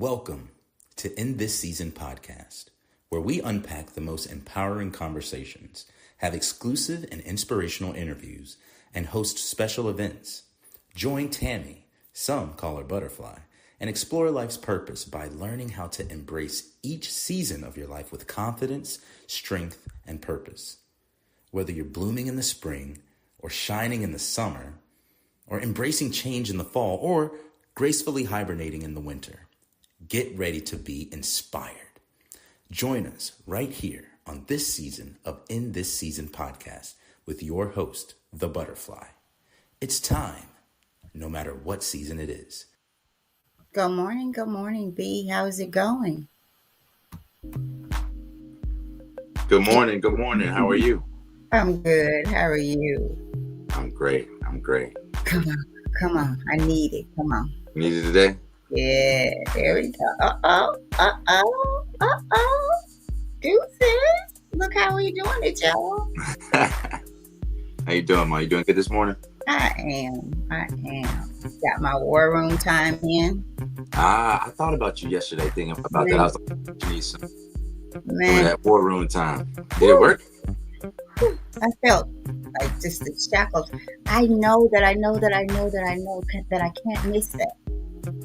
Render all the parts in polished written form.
Welcome to In This Season podcast, where we unpack the most empowering conversations, have exclusive and inspirational interviews, and host special events. Join Tammy, some call her Butterfly, and explore life's purpose by learning how to embrace each season of your life with confidence, strength, and purpose. Whether you're blooming in the spring, or shining in the summer, or embracing change in the fall, or gracefully hibernating in the winter, get ready to be inspired. Join us right here on this season of In This Season podcast with your host, the Butterfly. It's time, no matter what season it is. Good morning, B. How's it going? Good morning. How are you? I'm good. How are you? I'm great. Come on. I need it. Come on. Need it today? Yeah, there we go. Deuces. Look how we doing it, y'all. How you doing, Ma? You doing good this morning? I am. Got my war room time in. I thought about you yesterday thinking about that. I was like, you need some of that war room time. Did it work? I felt like just the shackles. I know that I can't miss that.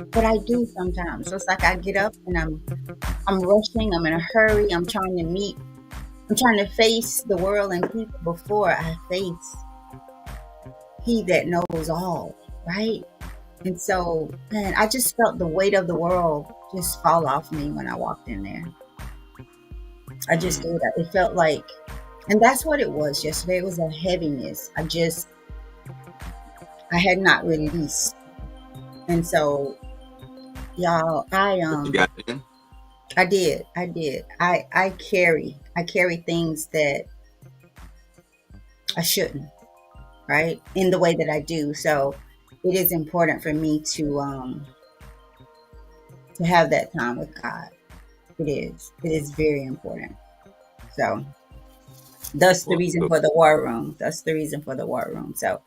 But I do sometimes. So it's like I get up and I'm rushing, I'm in a hurry, I'm trying to face the world and people before I face He that knows all, right? And so, man, I just felt the weight of the world just fall off me when I walked in there. I just did. It felt like, and that's what it was yesterday. It was a heaviness. I had not released. And so, y'all, You got it in? I did. I carry things that I shouldn't, right? In the way that I do. So it is important for me to have that time with God. It is very important. So that's the reason for the war room. So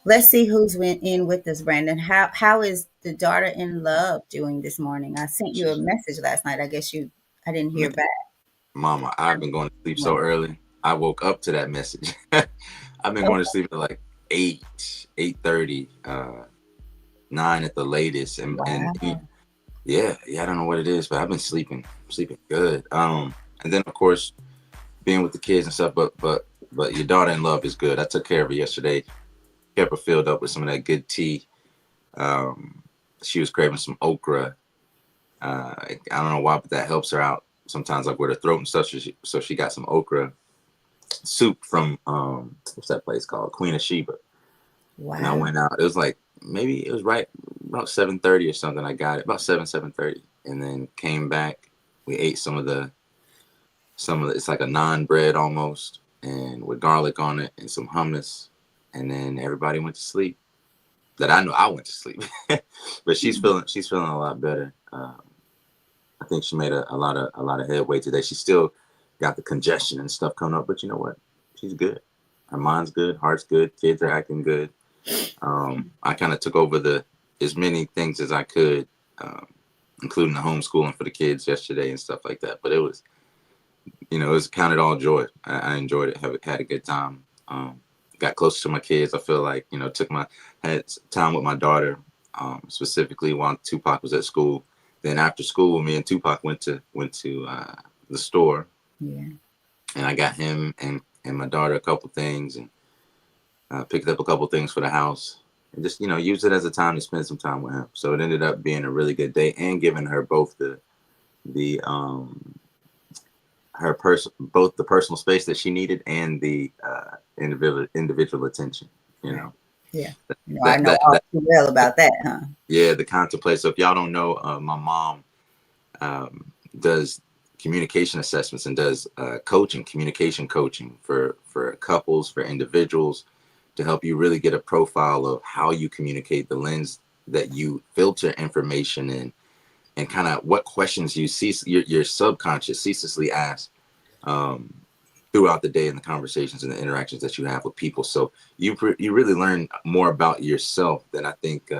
let's see who's in with us, Brandon. How is the daughter in love doing this morning? I sent you a message last night. I guess I didn't hear back. Mama, I've been going to sleep so early. I woke up to that message. I've been going to sleep at like 8:30, 9 at the latest. And yeah, I don't know what it is, but I've been sleeping good. And then of course being with the kids and stuff, but your daughter in love is good. I took care of her yesterday. Kept her filled up with some of that good tea. She was craving some okra. I don't know why, but that helps her out sometimes, like with her throat and stuff. So she got some okra soup from what's that place called? Queen of Sheba. Wow. And I went out. It was like maybe it was right about 7:30 or something. I got it about 7:30, and then came back. We ate some of the. It's like a naan bread almost, and with garlic on it and some hummus. And then everybody went to sleep. That I know I went to sleep, but she's feeling a lot better. I think she made a lot of headway today. She still got the congestion and stuff coming up, but you know what? She's good. Her mind's good, heart's good, kids are acting good. I kind of took over as many things as I could, including the homeschooling for the kids yesterday and stuff like that. But it was counted all joy. I enjoyed it. Had a good time. Got closer to my kids. I feel like, had time with my daughter, specifically while Tupac was at school. Then after school, me and Tupac went to the store. Yeah. And I got him and my daughter a couple things, and picked up a couple things for the house, and just, used it as a time to spend some time with him. So it ended up being a really good day and giving her both the personal space that she needed and the individual attention, Yeah. I know all too well about that, huh? Yeah, the contemplate. So if y'all don't know, my mom does communication assessments and does communication coaching for couples, for individuals, to help you really get a profile of how you communicate, the lens that you filter information in, and kind of what questions you see your subconscious ceaselessly ask throughout the day, and the conversations and the interactions that you have with people. So you really learn more about yourself than I think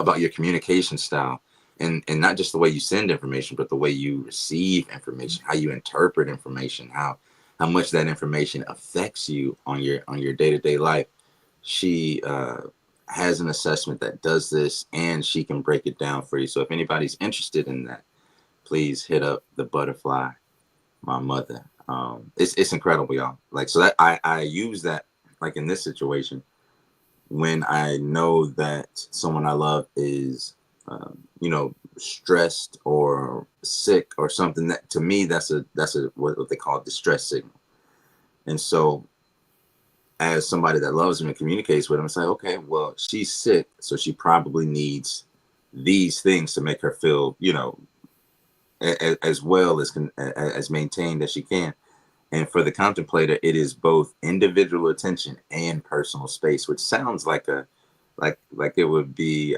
about your communication style and not just the way you send information, but the way you receive information, how you interpret information, how much that information affects you on your day-to-day life. She has an assessment that does this, and she can break it down for you. So if anybody's interested in that, please hit up the butterfly, my mother. It's incredible, y'all. Like, so that I use that, like in this situation, when I know that someone I love is, stressed or sick or something. That, to me, that's a what they call a distress signal. And so, as somebody that loves him and communicates with him, it's like, okay, well, she's sick, so she probably needs these things to make her feel, as well as maintained as she can. And for the contemplator, it is both individual attention and personal space, which sounds like like it would be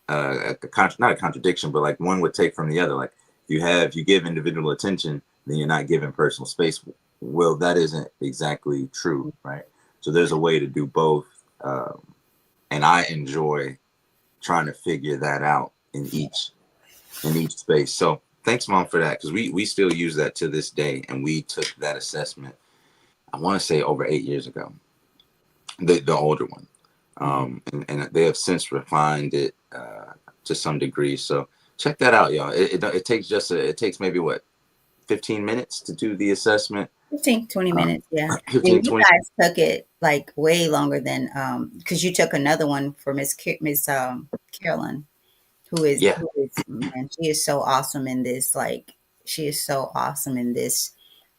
not a contradiction, but like one would take from the other. Like you give individual attention, then you're not giving personal space. Well, that isn't exactly true, right? So there's a way to do both, and I enjoy trying to figure that out in each space. So thanks, Mom, for that, because we still use that to this day, and we took that assessment, I want to say, over 8 years ago, the older one, and they have since refined it to some degree. So check that out, y'all. It takes it takes maybe what, 15 minutes to do the assessment. 15, 20 minutes, yeah. 15, And you 20. guys took it like way longer than because you took another one for Miss Carolyn, Yeah, who is, man, she is so awesome in this. Like, she is so awesome in this.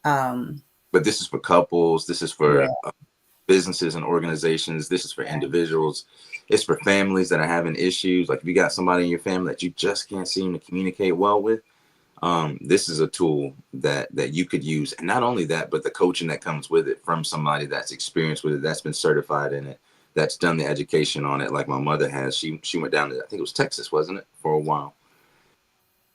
Um, but this is for couples. This is for yeah, businesses and organizations. This is for yeah. individuals. It's for families that are having issues. Like if you got somebody in your family that you just can't seem to communicate well with, this is a tool that you could use. And not only that, but the coaching that comes with it from somebody that's experienced with it, that's been certified in it, that's done the education on it, like my mother has. She went down to, I think it was Texas, wasn't it, for a while,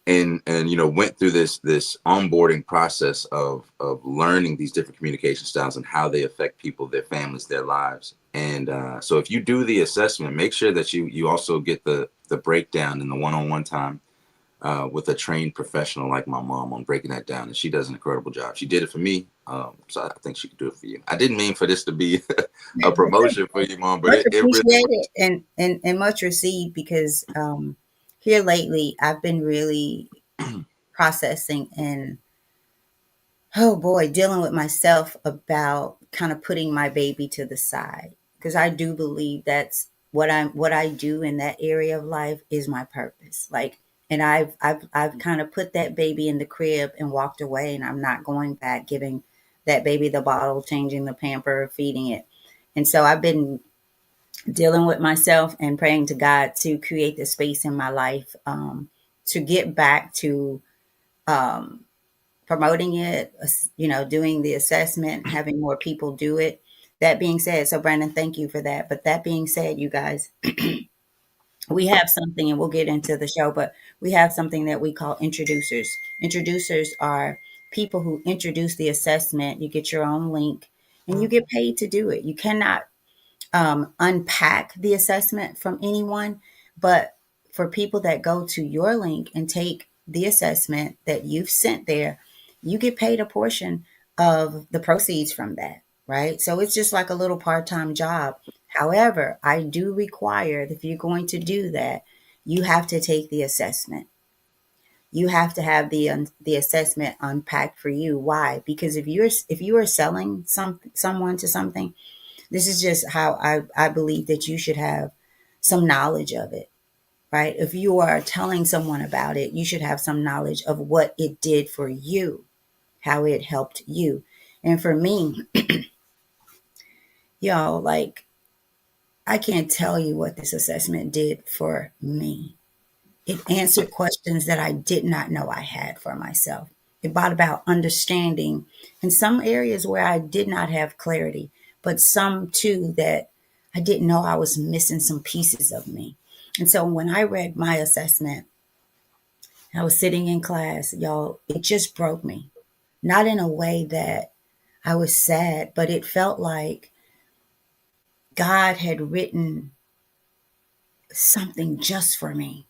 and went through this onboarding process of learning these different communication styles and how they affect people, their families, their lives. And so if you do the assessment, make sure that you also get the breakdown and the one-on-one time with a trained professional like my mom on breaking that down. And she does an incredible job. She did it for me, so I think she could do it for you. I didn't mean for this to be a promotion for you, Mom, but Much it really appreciated was. and much received because here lately I've been really processing and, oh boy, dealing with myself about kind of putting my baby to the side because I do believe that's what I do in that area of life is my purpose. Like, and I've kind of put that baby in the crib and walked away, and I'm not going back giving that baby the bottle, changing the pamper, feeding it. And so I've been dealing with myself and praying to God to create the space in my life to get back to um, promoting it, doing the assessment, having more people do it. That being said, so Brandon, thank you for that. But that being said, you guys, we have something, and we'll get into the show, but we have something that we call introducers. Introducers are people who introduce the assessment. You get your own link and you get paid to do it. You cannot unpack the assessment from anyone, but for people that go to your link and take the assessment that you've sent there, you get paid a portion of the proceeds from that, right? So it's just like a little part time job. However, I do require that if you're going to do that, you have to take the assessment. You have to have the assessment unpacked for you. Why? Because if you are selling someone to something, this is just how I believe that you should have some knowledge of it, right? If you are telling someone about it, you should have some knowledge of what it did for you, how it helped you. And for me, y'all, like, I can't tell you what this assessment did for me. It answered questions that I did not know I had for myself. It brought about understanding in some areas where I did not have clarity, but some too that I didn't know I was missing some pieces of me. And so when I read my assessment, I was sitting in class, y'all, it just broke me. Not in a way that I was sad, but it felt like God had written something just for me.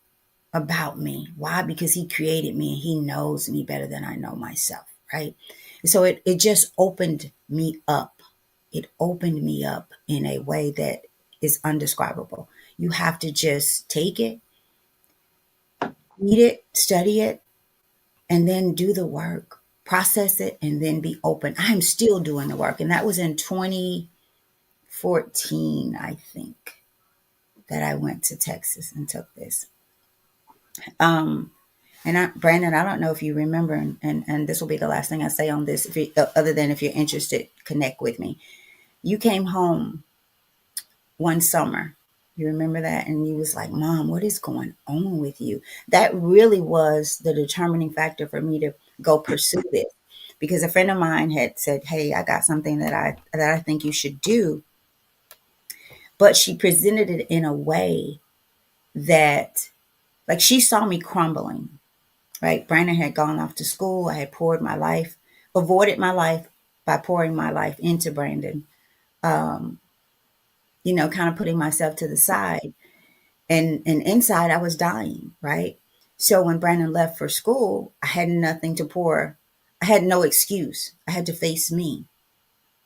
about me. Why? Because he created me and he knows me better than I know myself, right? So it just opened me up. It opened me up in a way that is undescribable. You have to just take it, read it, study it, and then do the work, process it, and then be open. I'm still doing the work. And that was in 2014, I think, that I went to Texas and took this. Brandon, I don't know if you remember, and this will be the last thing I say on this, if you, other than if you're interested, connect with me. You came home one summer. You remember that? And you was like, Mom, what is going on with you? That really was the determining factor for me to go pursue this. Because a friend of mine had said, hey, I got something that I think you should do. But she presented it in a way that, like, she saw me crumbling, right? Brandon had gone off to school. I had avoided my life by pouring my life into Brandon, kind of putting myself to the side. And inside I was dying, right? So when Brandon left for school, I had nothing to pour. I had no excuse. I had to face me.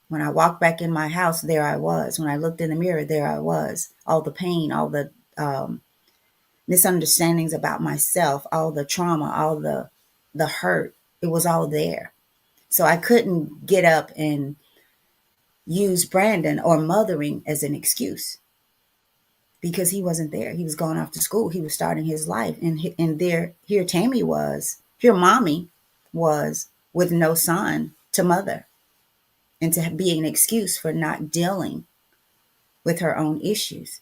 When I walked back in my house, there I was. When I looked in the mirror, there I was. All the pain, all the misunderstandings about myself, all the trauma, all the hurt, it was all there. So I couldn't get up and use Brandon or mothering as an excuse because he wasn't there. He was going off to school. He was starting his life. And here Tammy was, here mommy was with no son to mother and to be an excuse for not dealing with her own issues.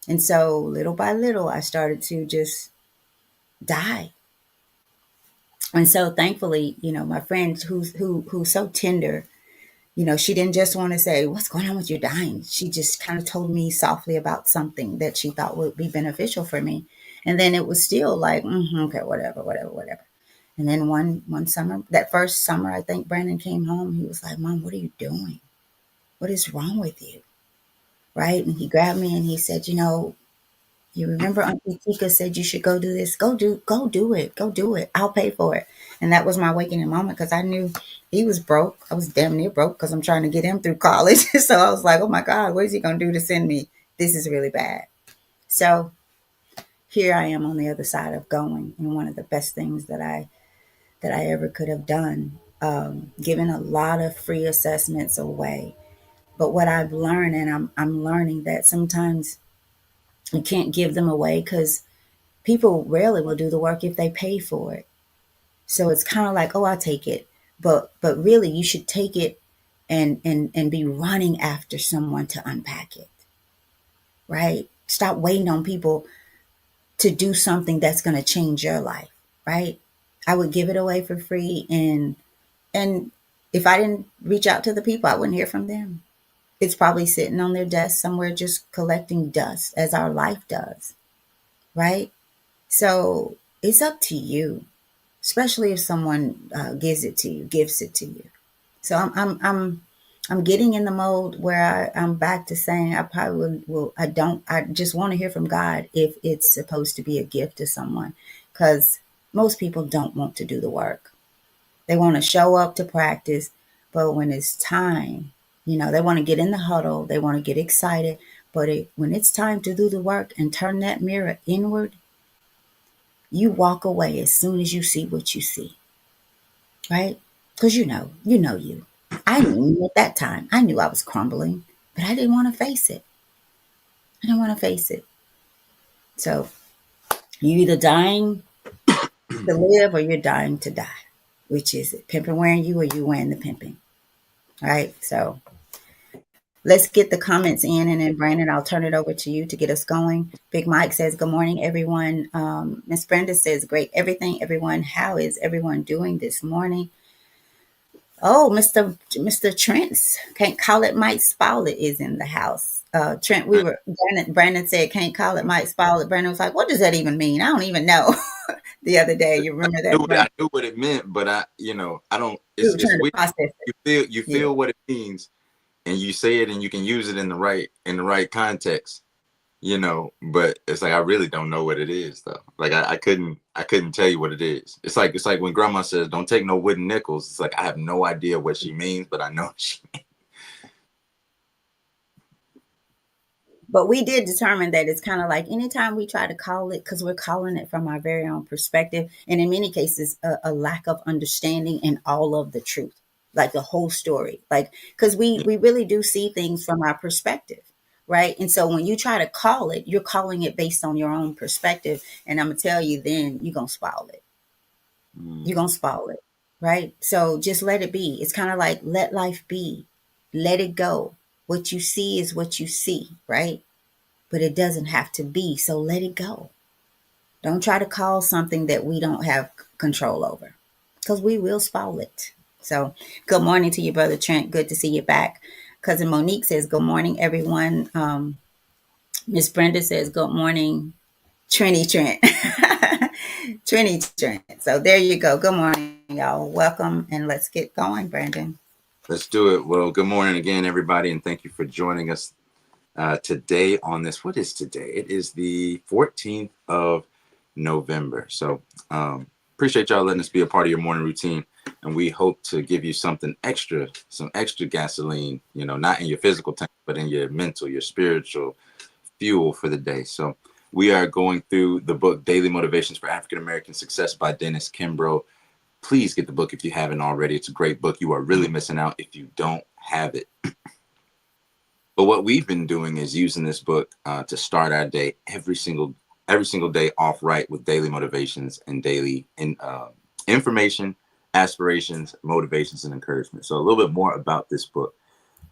And so little by little, I started to just die. And so thankfully, my friend who's so tender, she didn't just want to say, what's going on with you dying? She just kind of told me softly about something that she thought would be beneficial for me. And then it was still like, okay, whatever. And then one summer, that first summer, I think Brandon came home. He was like, Mom, what are you doing? What is wrong with you? Right? And he grabbed me and he said, you remember Auntie Tika said you should go do this? Go do it. Go do it. I'll pay for it. And that was my awakening moment because I knew he was broke. I was damn near broke because I'm trying to get him through college. So I was like, oh my God, what is he going to do to send me? This is really bad. So here I am on the other side of going. And one of the best things that I ever could have done, giving a lot of free assessments away. But what I've learned, and I'm learning that sometimes you can't give them away because people rarely will do the work if they pay for it. So it's kind of like, oh, I'll take it. But really you should take it and be running after someone to unpack it. Right? Stop waiting on people to do something that's going to change your life. Right? I would give it away for free, and if I didn't reach out to the people, I wouldn't hear from them. It's probably sitting on their desk somewhere just collecting dust as our life does. Right? So it's up to you, especially if someone gives it to you. So I'm getting in the mode where I'm back to saying I probably will. I just want to hear from God if it's supposed to be a gift to someone, because most people don't want to do the work. They want to show up to practice, but when it's time, they want to get in the huddle. They want to get excited, but when it's time to do the work and turn that mirror inward, you walk away as soon as you see what you see, right? Because you. I knew at that time. I knew I was crumbling, but I didn't want to face it. So you either dying to live or you're dying to die. Which is it? Pimping wearing you or you wearing the pimping? Right? So let's get the comments in, and then Brandon, I'll turn it over to you to get us going. Big Mike says, good morning, everyone. Miss Brenda says, great everything, everyone. How is everyone doing this morning? Oh, Mr. Trent, can't call it Mike Spaulding is in the house. Trent, Brandon said, can't call it Mike Spaulding. Brandon was like, what does that even mean? I don't even know. The other day, you remember that? I knew what it meant, but I don't. It's weird. You feel what it means, and you say it, and you can use it in the right context. you know, but it's like I really don't know what it is though. Like I couldn't tell you what it is. It's like when grandma says don't take no wooden nickels. It's like I have no idea what she means, but I know she But we did determine that it's kind of like anytime we try to call it, because we're calling it from our very own perspective, and in many cases, a lack of understanding in all of the truth, like the whole story, like because we really do see things from our perspective, right? And so when you try to call it, you're calling it based on your own perspective, and I'm gonna tell you, then you're gonna spoil it. You're gonna spoil it, right? So just let it be. It's kind of like let life be, let it go. What you see is what you see, right? But it doesn't have to be. So let it go. Don't try to call something that we don't have control over because we will spoil it. So, good morning to you, Brother Trent. Good to see you back. Cousin Monique says, good morning, everyone. Miss Brenda says, good morning, Trini Trent. Trini Trent. So, there you go. Good morning, y'all. Welcome, and let's get going, Brandon. Let's do it. Well, good morning again, everybody, and thank you for joining us today on this. What is today? It is the 14th of November. So appreciate y'all letting us be a part of your morning routine. And we hope to give you something extra, some extra gasoline, you know, not in your physical tank, but in your mental, your spiritual fuel for the day. So we are going through the book Daily Motivations for African American Success by Dennis Kimbro. Please get the book if you haven't already. It's a great book. You are really missing out if you don't have it. But what we've been doing is using this book to start our day every single day off right with daily motivations and daily information, aspirations, motivations, and encouragement. So a little bit more about this book.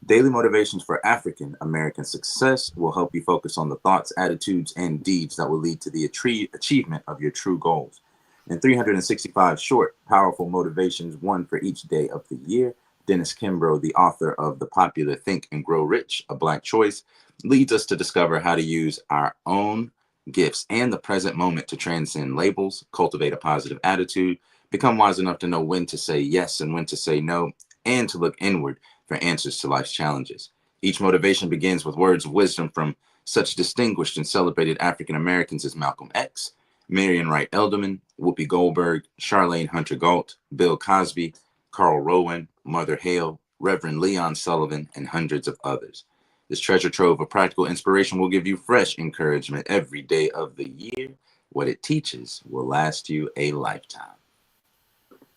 Daily Motivations for African American Success will help you focus on the thoughts, attitudes, and deeds that will lead to the achievement of your true goals. In 365 short, powerful motivations, one for each day of the year, Dennis Kimbro, the author of the popular Think and Grow Rich, A Black Choice, leads us to discover how to use our own gifts and the present moment to transcend labels, cultivate a positive attitude, become wise enough to know when to say yes and when to say no, and to look inward for answers to life's challenges. Each motivation begins with words of wisdom from such distinguished and celebrated African Americans as Malcolm X, Marion Wright Edelman, Whoopi Goldberg, Charlene Hunter Galt, Bill Cosby, Carl Rowan, Mother Hale, Reverend Leon Sullivan, and hundreds of others. This treasure trove of practical inspiration will give you fresh encouragement every day of the year. What it teaches will last you a lifetime.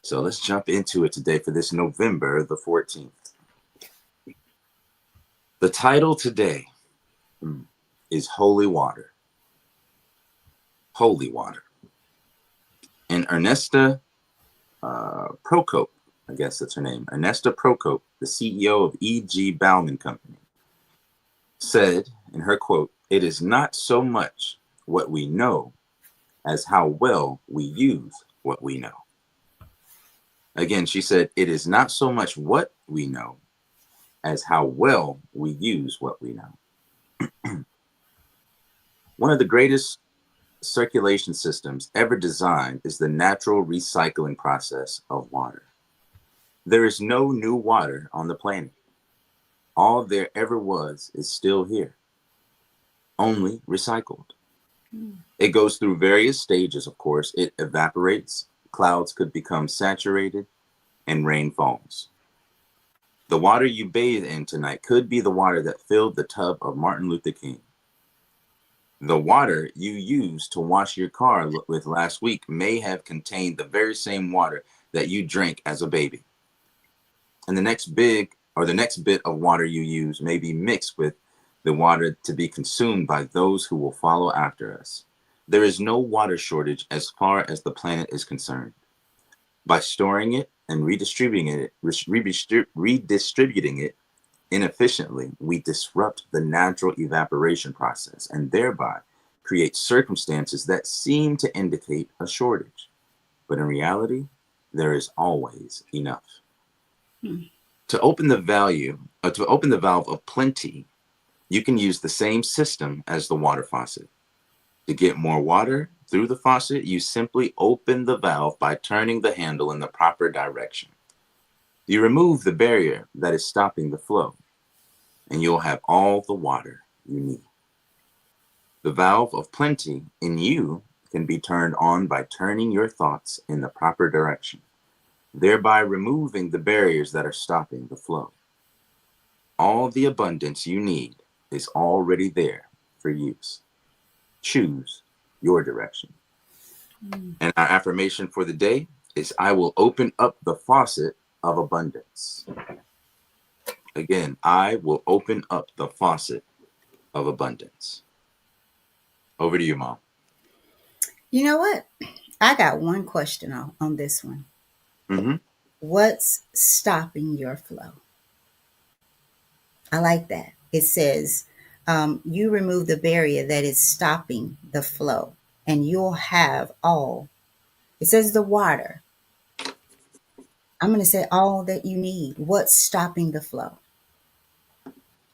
So let's jump into it today for this November the 14th. The title today is Holy Water. Holy Water. And Ernesta Procope, I guess that's her name, Ernesta Procope, the CEO of E.G. Bauman Company, said in her quote, "It is not so much what we know as how well we use what we know." Again, she said, "It is not so much what we know as how well we use what we know." One of the greatest circulation systems ever designed is the natural recycling process of water. There is no new water on the planet. All there ever was is still here, only recycled. It goes through various stages, of course. It evaporates, clouds could become saturated, and rain falls. The water you bathe in tonight could be the water that filled the tub of Martin Luther King. The water you used to wash your car with last week may have contained the very same water that you drank as a baby. And the next bit of water you use may be mixed with the water to be consumed by those who will follow after us. There is no water shortage as far as the planet is concerned. By storing it and redistributing it inefficiently, we disrupt the natural evaporation process and thereby create circumstances that seem to indicate a shortage. But in reality, there is always enough. To open the valve of plenty, you can use the same system as the water faucet. To get more water through the faucet, you simply open the valve by turning the handle in the proper direction. You remove the barrier that is stopping the flow, and you'll have all the water you need. The valve of plenty in you can be turned on by turning your thoughts in the proper direction, thereby removing the barriers that are stopping the flow. All the abundance you need is already there for use. Choose your direction. And our affirmation for the day is, I will open up the faucet of abundance. Again, I will open up the faucet of abundance. Over to you, Mom. You know what? I got one question on this one. Mm-hmm. What's stopping your flow? I like that. It says, you remove the barrier that is stopping the flow, and you'll have all. It says the water. I'm going to say all that you need. What's stopping the flow?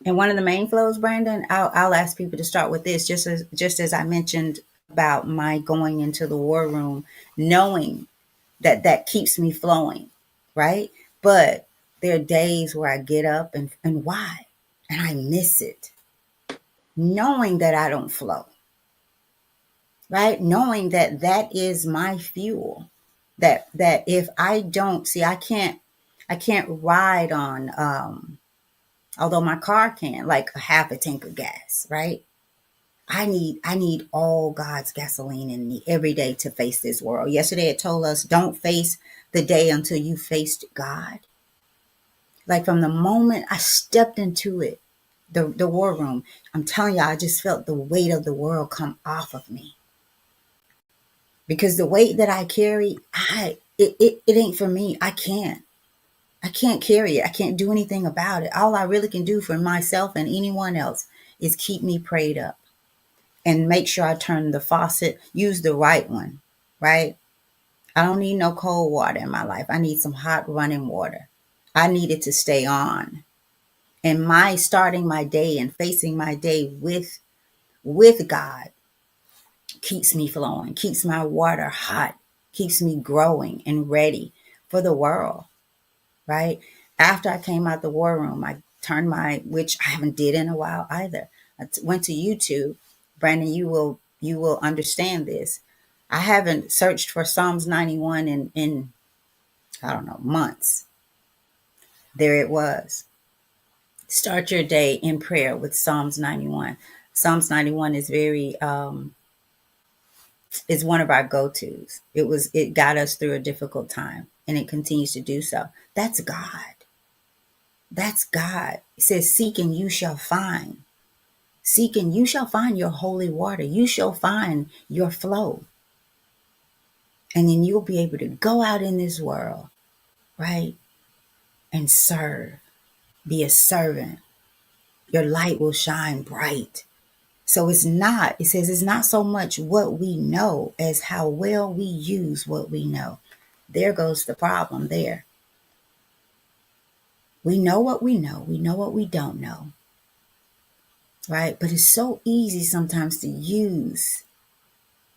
And one of the main flows, Brandon, I'll ask people to start with this, just as I mentioned about my going into the war room, knowing that keeps me flowing, right? But there are days where I get up and why? And I miss it. Knowing that I don't flow, right? Knowing that that is my fuel. That if I don't see, I can't ride on although my car can, like a half a tank of gas, right? I need all God's gasoline in me every day to face this world. Yesterday it told us, don't face the day until you faced God. Like from the moment I stepped into it, the war room, I'm telling you, I just felt the weight of the world come off of me. Because the weight that I carry, it ain't for me. I can't carry it. I can't do anything about it. All I really can do for myself and anyone else is keep me prayed up and make sure I turn the faucet, use the right one, right? I don't need no cold water in my life. I need some hot running water. I need it to stay on. And my starting my day and facing my day with God keeps me flowing, keeps my water hot, keeps me growing and ready for the world, right? After I came out the war room, I turned which I haven't did in a while either. Went to YouTube. Brandon, you will understand this. I haven't searched for Psalms 91 in I don't know, months. There it was. Start your day in prayer with Psalms 91. Psalms 91 is very is one of our go-tos. It got us through a difficult time and it continues to do so. That's God. That's God. It says, seek and you shall find. Seek and you shall find your holy water. You shall find your flow. And then you'll be able to go out in this world, right? And serve. Be a servant. Your light will shine bright. So it says it's not so much what we know as how well we use what we know. There goes the problem there. We know what we know. We know what we don't know. Right? But it's so easy sometimes to use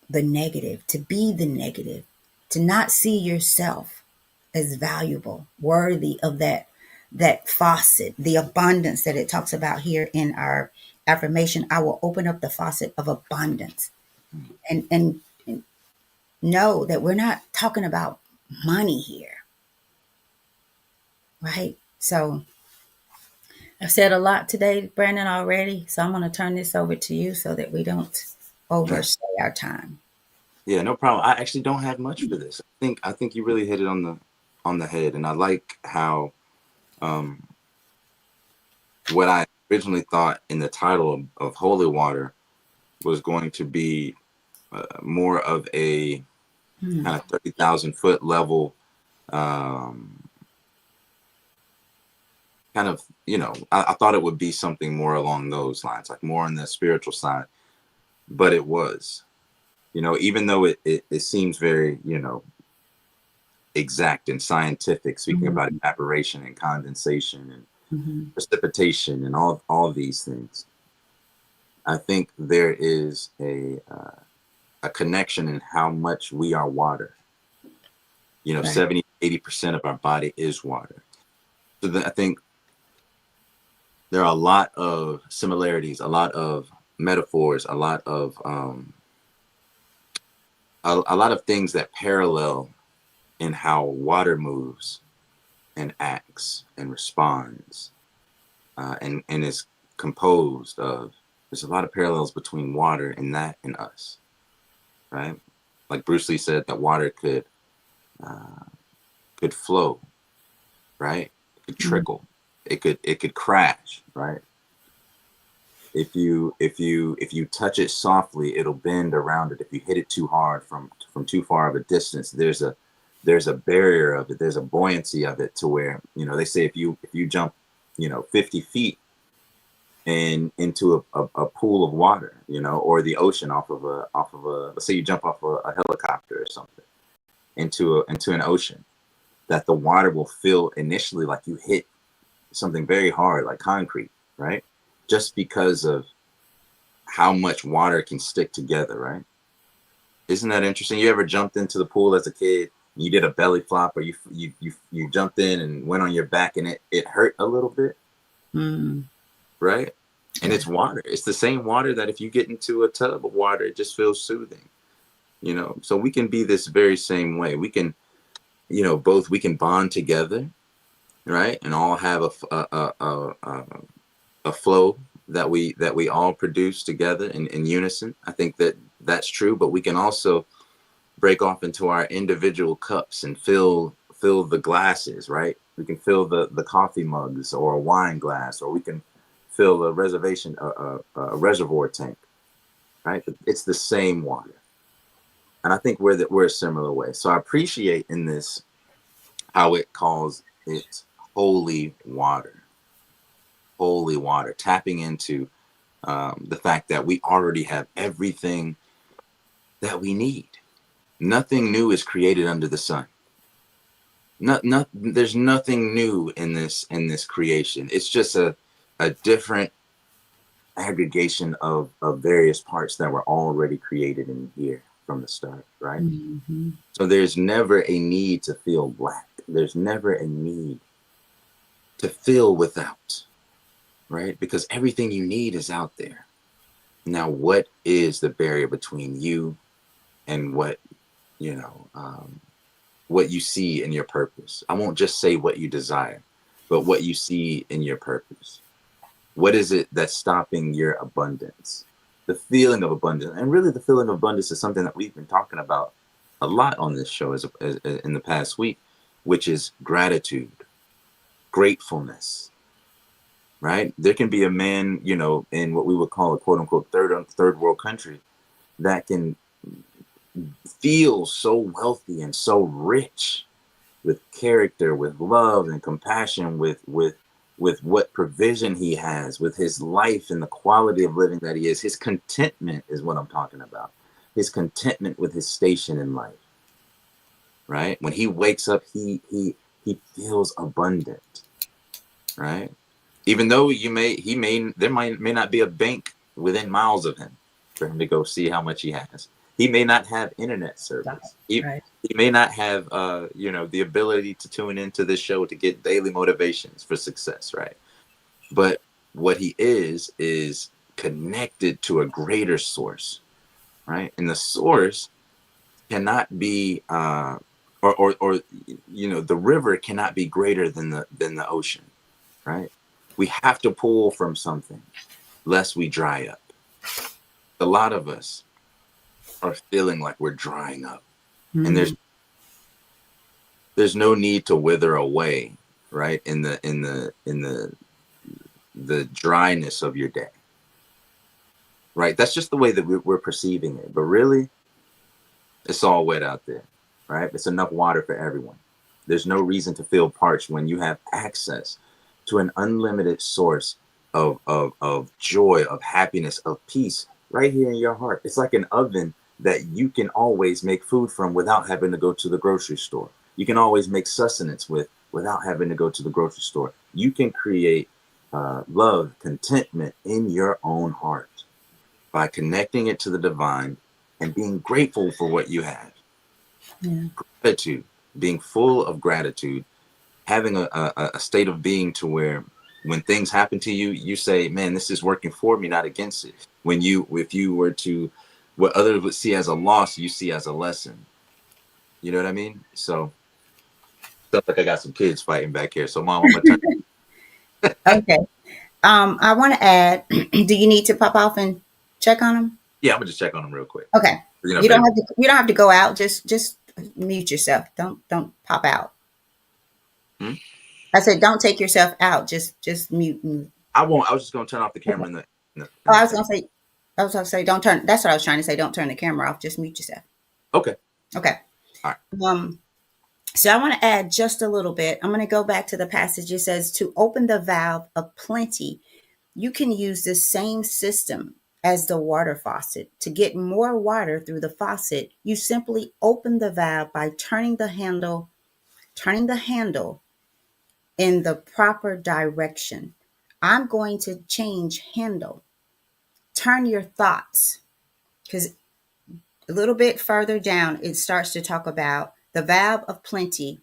the negative, to be the negative, to not see yourself as valuable, worthy of that faucet, the abundance that it talks about here in our affirmation. I will open up the faucet of abundance. And know that we're not talking about money here, right? So I've said a lot today, Brandon, already. So I'm going to turn this over to you so that we don't overstay our time. Yeah, no problem. I actually don't have much for this. I think you really hit it on the head, and I like how what I originally thought in the title of holy water was going to be more of a kind of 30,000 foot level kind of, I thought it would be something more along those lines, like more on the spiritual side, but it was, even though it seems very, exact and scientific, speaking about evaporation and condensation and precipitation and all these things. I think there is a connection in how much we are water. Right. 70-80% of our body is water. So I think there are a lot of similarities, a lot of metaphors, a lot of a lot of things that parallel in how water moves and acts and responds, and is composed of. There's a lot of parallels between water and that and us, right? Like Bruce Lee said, that water could flow, right? It could trickle. It could crash, right? If you touch it softly, it'll bend around it. If you hit it too hard from too far of a distance, there's a barrier of it. There's a buoyancy of it to where, they say if you jump 50 feet and into a pool of water, or the ocean off of a let's say you jump off a helicopter or something into an ocean, that the water will feel initially like you hit something very hard, like concrete, right? Just because of how much water can stick together, right? Isn't that interesting? You ever jumped into the pool as a kid? You did a belly flop, or you jumped in and went on your back, and it hurt a little bit, right? And it's water. It's the same water that if you get into a tub of water, it just feels soothing, So we can be this very same way. We can, we can bond together, right, and all have a flow that we all produce together in unison. I think that's true, but we can also break off into our individual cups and fill the glasses, right? We can fill the coffee mugs or a wine glass, or we can fill a reservoir tank, right? It's the same water. And I think we're a similar way. So I appreciate in this how it calls it holy water, tapping into the fact that we already have everything that we need. Nothing new is created under the sun. There's nothing new in this creation. It's just a different aggregation of various parts that were already created in here from the start, right? So there's never a need to feel lack. There's never a need to feel without, right? Because everything you need is out there. Now, what is the barrier between you and what you see in your purpose? I won't just say what you desire, but what you see in your purpose. What is it that's stopping your abundance? The feeling of abundance. And really the feeling of abundance is something that we've been talking about a lot on this show as in the past week, which is gratitude, gratefulness, right? There can be a man, in what we would call a quote unquote third world country that can feel so wealthy and so rich with character, with love and compassion, with what provision he has, with his life and the quality of living that he is. His contentment is what I'm talking about. His contentment with his station in life, right? When he wakes up, he feels abundant, right? Even though there may not be a bank within miles of him for him to go see how much he has. He may not have internet service. He may not have, the ability to tune into this show to get daily motivations for success, right? But what he is connected to a greater source, right? And the source cannot be, the river cannot be greater than the ocean, right? We have to pull from something, lest we dry up. A lot of us are feeling like we're drying up, and there's no need to wither away, right? In the dryness of your day, right? That's just the way that we're perceiving it, but really, it's all wet out there, right? It's enough water for everyone. There's no reason to feel parched when you have access to an unlimited source of joy, of happiness, of peace right here in your heart. It's like an oven that you can always make food from without having to go to the grocery store. You can always make sustenance without having to go to the grocery store. You can create love, contentment in your own heart by connecting it to the divine and being grateful for what you have. Yeah. Gratitude, being full of gratitude, having a state of being to where when things happen to you, you say, man, this is working for me, not against it. if you were to, what others would see as a loss, you see as a lesson. You know what I mean? So stuff like I got some kids fighting back here. So mom, I'm gonna turn. Okay. I want to add, do you need to pop off and check on them? Yeah, I'm gonna just check on them real quick. Okay. You know, You don't have to, you don't have to go out. Just mute yourself. Don't pop out. Hmm? I said don't take yourself out. Just mute. I won't. I was just gonna turn off the camera Okay. in Oh, the I was thing. gonna say don't turn. That's what I was trying to say. Don't turn the camera off. Just mute yourself. Okay. Okay. All right. So I want to add just a little bit. I'm going to go back to the passage. It says to open the valve of plenty, you can use the same system as the water faucet. To get more water through the faucet, you simply open the valve by turning the handle in the proper direction. I'm going to change handle. Turn your thoughts, because a little bit further down, it starts to talk about the valve of plenty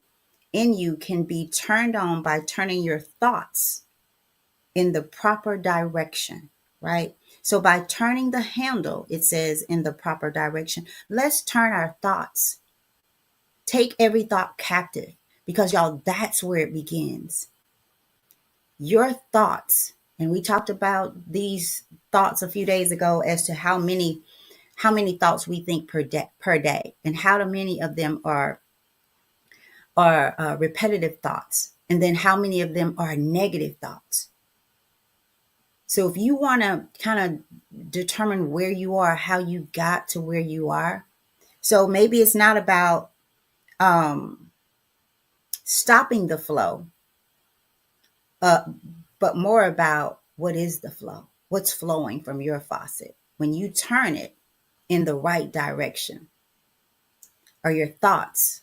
in you can be turned on by turning your thoughts in the proper direction, right? So by turning the handle, it says in the proper direction. Let's turn our thoughts. Take every thought captive, because y'all, that's where it begins. Your thoughts, and we talked about these thoughts a few days ago as to how many thoughts we think per day, and how many of them are repetitive thoughts, and then how many of them are negative thoughts. So if you want to kind of determine where you are, how you got to where you are, so maybe it's not about stopping the flow, uh, but more about what is the flow, what's flowing from your faucet. When you turn it in the right direction, are your thoughts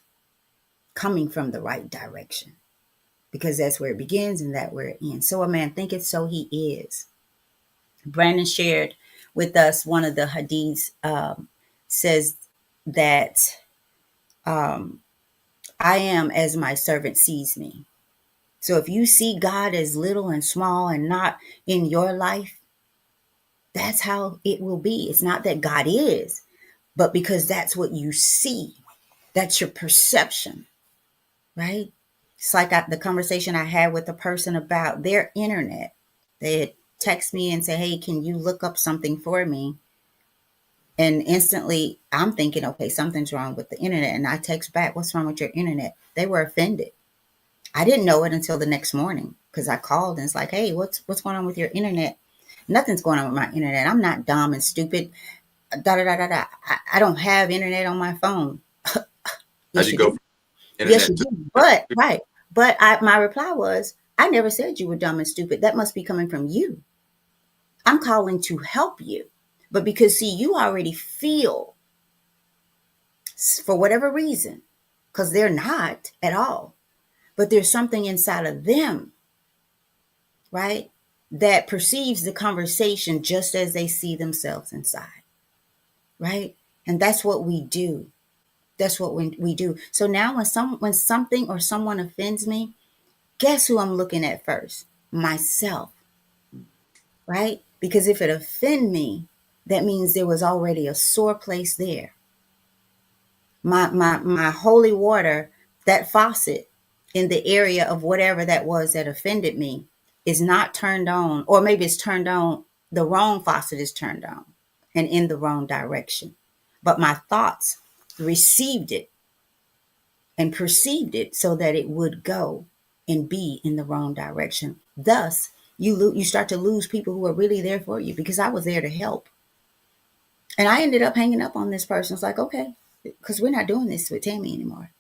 coming from the right direction? Because that's where it begins and that's where it ends. So a man thinketh, so he is. Brandon shared with us one of the hadiths, says that I am as my servant sees me. So if you see God as little and small and not in your life, that's how it will be. It's not that God is, but because that's what you see. That's your perception, right? It's like the conversation I had with a person about their internet. They had text me and say, hey, can you look up something for me? And instantly I'm thinking, okay, something's wrong with the internet. And I text back, what's wrong with your internet? They were offended. I didn't know it until the next morning, because I called and it's like, hey, what's going on with your internet? Nothing's going on with my internet. I'm not dumb and stupid. Da da da da da. I don't have internet on my phone. How'd Yes, you you go do. from Yes, you internet to? do. But right. But my reply was, I never said you were dumb and stupid. That must be coming from you. I'm calling to help you. But because, see, you already feel, for whatever reason, because they're not at all, but there's something inside of them, right, that perceives the conversation just as they see themselves inside, right? And that's what we do. That's what we do. So now when something or someone offends me, guess who I'm looking at first? Myself, right? Because if it offend me, that means there was already a sore place there. My holy water, that faucet in the area of whatever that was that offended me, is not turned on, or maybe it's turned on, the wrong faucet is turned on and in the wrong direction. But my thoughts received it and perceived it so that it would go and be in the wrong direction. Thus, you start to lose people who are really there for you, because I was there to help. And I ended up hanging up on this person. It's like, okay, because we're not doing this with Tammy anymore.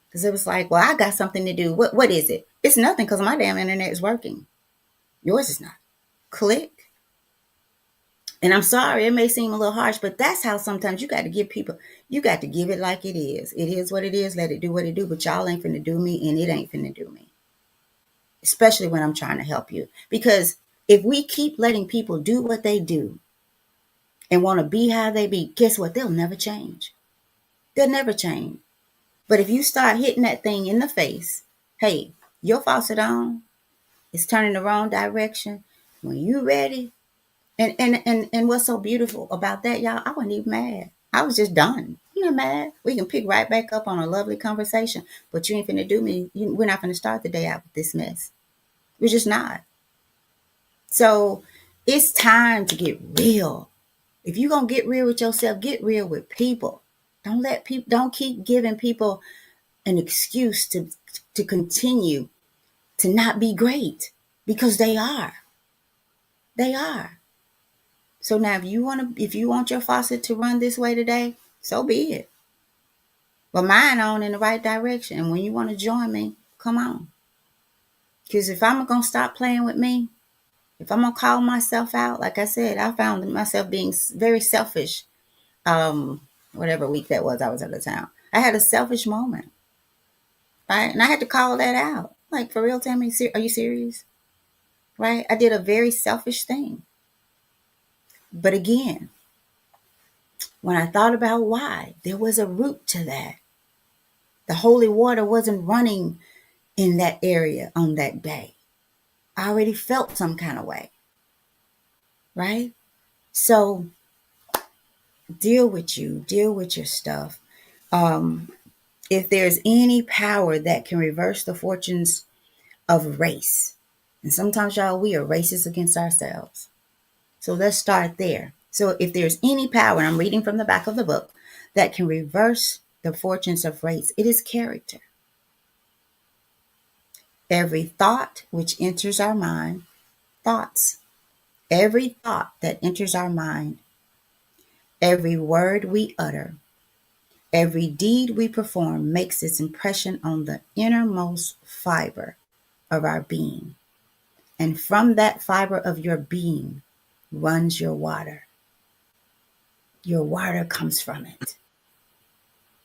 Because it was like, well, I got something to do. What is it? It's nothing, because my damn internet is working. Yours is not. Click. And I'm sorry, it may seem a little harsh, but that's how sometimes you got to give people, you got to give it like it is. It is what it is. Let it do what it do. But y'all ain't finna do me, and it ain't finna do me. Especially when I'm trying to help you. Because if we keep letting people do what they do and want to be how they be, guess what? They'll never change. They'll never change. But if you start hitting that thing in the face, hey, your faucet on, it's turning the wrong direction. When you ready, And what's so beautiful about that, y'all? I wasn't even mad. I was just done. I'm not mad. We can pick right back up on a lovely conversation, but you ain't finna do me. We're not finna start the day out with this mess. We're just not. So it's time to get real. If you're gonna get real with yourself, get real with people. Don't keep giving people an excuse to continue to not be great, because they are. They are. So now if you want your faucet to run this way today, so be it. But mine on in the right direction. And when you want to join me, come on. Because if I'm gonna stop playing with me, if I'm gonna call myself out, like I said, I found myself being very selfish. Whatever week that was, I was out of town. I had a selfish moment, right? And I had to call that out. Like, for real, Tammy, are you serious? Right? I did a very selfish thing. But again, when I thought about why, there was a root to that. The holy water wasn't running in that area on that day. I already felt some kind of way, right? So deal with your stuff. If there's any power that can reverse the fortunes of race, and sometimes, y'all, we are racist against ourselves. So let's start there. So if there's any power, and I'm reading from the back of the book, that can reverse the fortunes of race, it is character. Every thought which enters our mind, every thought that enters our mind, every word we utter, every deed we perform makes its impression on the innermost fiber of our being. And from that fiber of your being runs your water. Your water comes from it.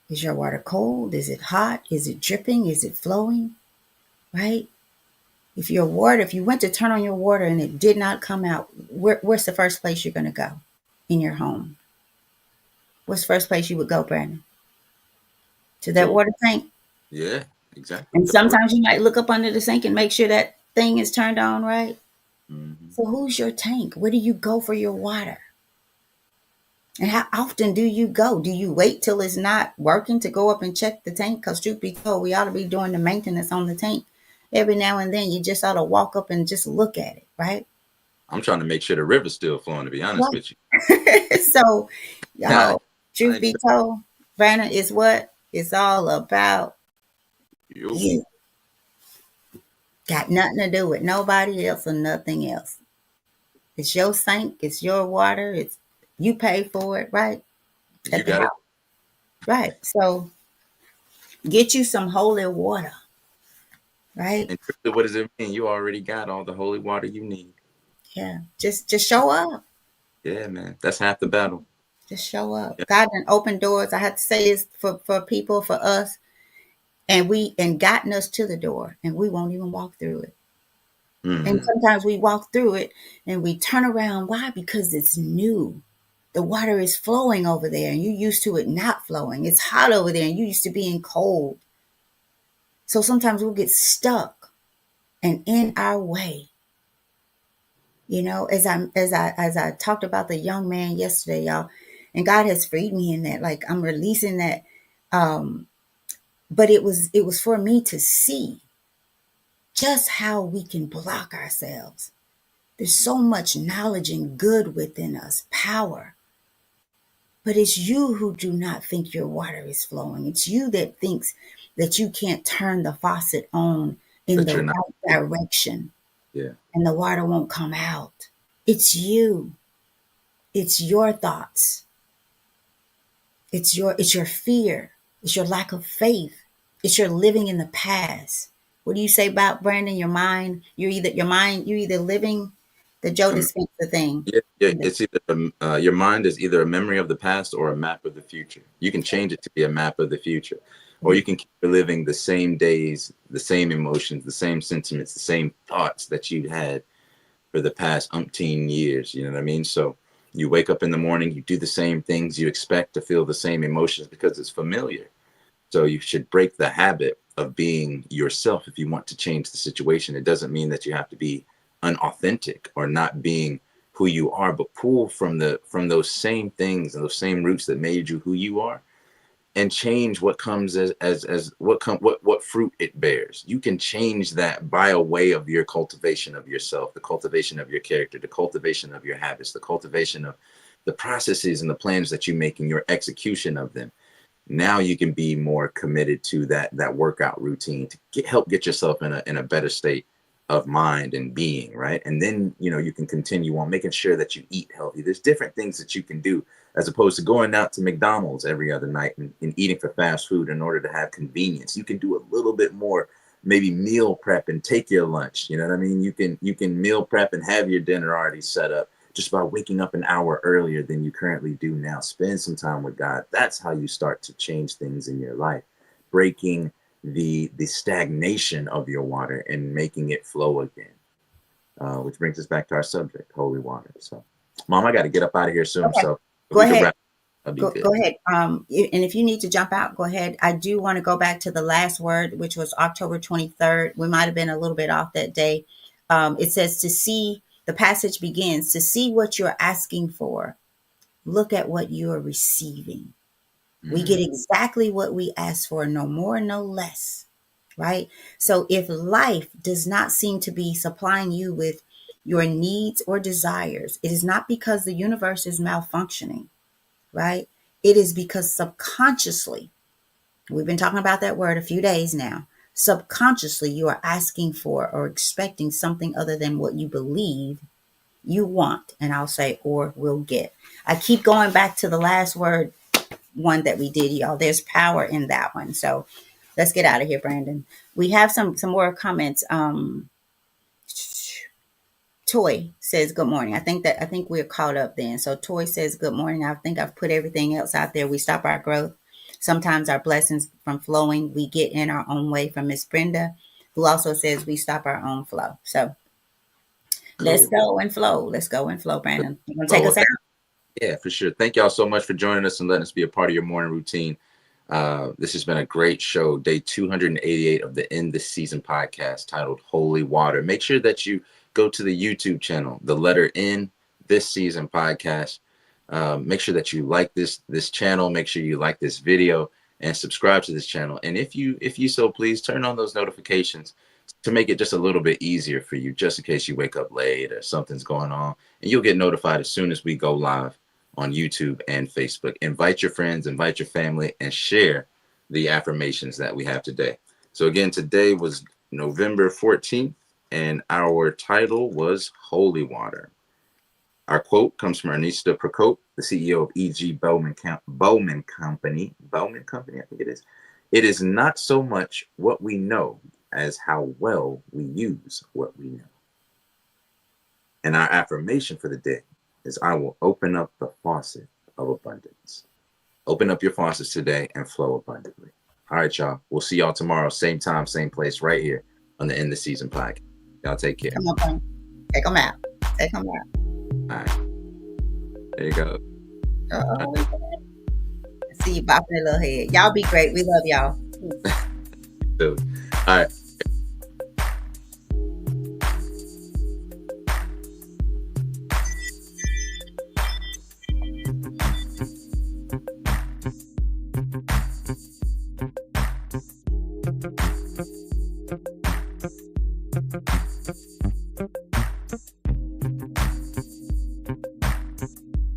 Is your water cold? Is it hot? Is it dripping? Is it flowing? Right? If you went to turn on your water and it did not come out, where's the first place you're going to go in your home? What's the first place you would go, Brandon? To that water tank? Yeah, exactly. And sometimes you might look up under the sink and make sure that thing is turned on, right? Mm-hmm. So who's your tank? Where do you go for your water? And how often do you go? Do you wait till it's not working to go up and check the tank? Because truth be told, we ought to be doing the maintenance on the tank. Every now and then, you just ought to walk up and just look at it, right? I'm trying to make sure the river's still flowing, to be honest with you. So, y'all, truth be told, Brandon, is what it's all about. You. Got nothing to do with nobody else or nothing else. It's your sink. It's your water. You pay for it, right? You got it. Right. So get you some holy water, right? And what does it mean? You already got all the holy water you need. Yeah. Just show up. Yeah, man. That's half the battle. Just show up. Yeah. God done opened doors. I have to say this for people, for us, and gotten us to the door, and we won't even walk through it. Mm-hmm. And sometimes we walk through it and we turn around. Why? Because it's new. The water is flowing over there and you used to it not flowing. It's hot over there and you used to being cold. So sometimes we'll get stuck and in our way. You know, as I talked about the young man yesterday, y'all, and God has freed me in that. Like, I'm releasing that. But it was for me to see just how we can block ourselves. There's so much knowledge and good within us, power. But it's you who do not think your water is flowing. It's you that thinks that you can't turn the faucet on in the right direction. Yeah. And the water won't come out. It's you. It's your thoughts. It's your fear. It's your lack of faith. It's your living in the past. What do you say about, Brandon? Your mind, you're either living the Joe Dispenza thing. Yeah, it's either your mind is either a memory of the past or a map of the future. You can change it to be a map of the future, or you can keep living the same days, the same emotions, the same sentiments, the same thoughts that you had for the past umpteen years. You know what I mean? So you wake up in the morning, you do the same things, you expect to feel the same emotions because it's familiar. So you should break the habit of being yourself if you want to change the situation. It doesn't mean that you have to be unauthentic or not being who you are, but pull from those same things and those same roots that made you who you are, and change what comes as what fruit it bears. You can change that by a way of your cultivation of yourself, the cultivation of your character, the cultivation of your habits, the cultivation of the processes and the plans that you make and your execution of them. Now you can be more committed to that workout routine to help get yourself in a better state of mind and being, right? And then, you can continue on making sure that you eat healthy. There's different things that you can do as opposed to going out to McDonald's every other night and eating for fast food in order to have convenience. You can do a little bit more, maybe meal prep and take your lunch. You know what I mean? You can meal prep and have your dinner already set up just by waking up an hour earlier than you currently do now. Spend some time with God. That's how you start to change things in your life, breaking the stagnation of your water and making it flow again, which brings us back to our subject, holy water. So, Mom, I got to get up out of here soon. Okay. So Go ahead. I'll be Go, good. go ahead. And if you need to jump out, go ahead. I do want to go back to the last word, which was October 23rd. We might have been a little bit off that day. It says to see, the passage begins, to see what you're asking for. Look at what you are receiving. We get exactly what we ask for, no more, no less, right? So if life does not seem to be supplying you with your needs or desires, it is not because the universe is malfunctioning, right? It is because subconsciously, we've been talking about that word a few days now, subconsciously you are asking for or expecting something other than what you believe you want, and I'll say, or will get. I keep going back to the last word, one that we did, y'all. There's power in that one. So let's get out of here, Brandon. We have some more comments. Toy says good morning. I think we're caught up then. So Toy says good morning. I think I've put everything else out there. We stop our growth. Sometimes our blessings from flowing, we get in our own way, from Miss Brenda, who also says we stop our own flow. So let's go and flow. Let's go and flow, Brandon. You want to take us out? Yeah, for sure. Thank y'all so much for joining us and letting us be a part of your morning routine. This has been a great show, day 288 of the End This Season podcast titled Holy Water. Make sure that you go to the YouTube channel, the letter N This Season podcast. Make sure that you like this channel. Make sure you like this video and subscribe to this channel. And if you so please, turn on those notifications to make it just a little bit easier for you, just in case you wake up late or something's going on, and you'll get notified as soon as we go live on YouTube and Facebook. Invite your friends, invite your family, and share the affirmations that we have today. So again, today was November 14th, and our title was Holy Water. Our quote comes from Ernesta Procope, the CEO of E.G. Bowman Company. Bowman Company, I think it is. It is not so much what we know as how well we use what we know. And our affirmation for the day is, I will open up the faucet of abundance. Open up your faucets today and flow abundantly. All right, y'all. We'll see y'all tomorrow, same time, same place, right here on the End the Season podcast. Y'all take care. Come on, take them out. Take them out. All right. There you go. See you bopping a little head. Y'all be great. We love y'all. Dude. All right.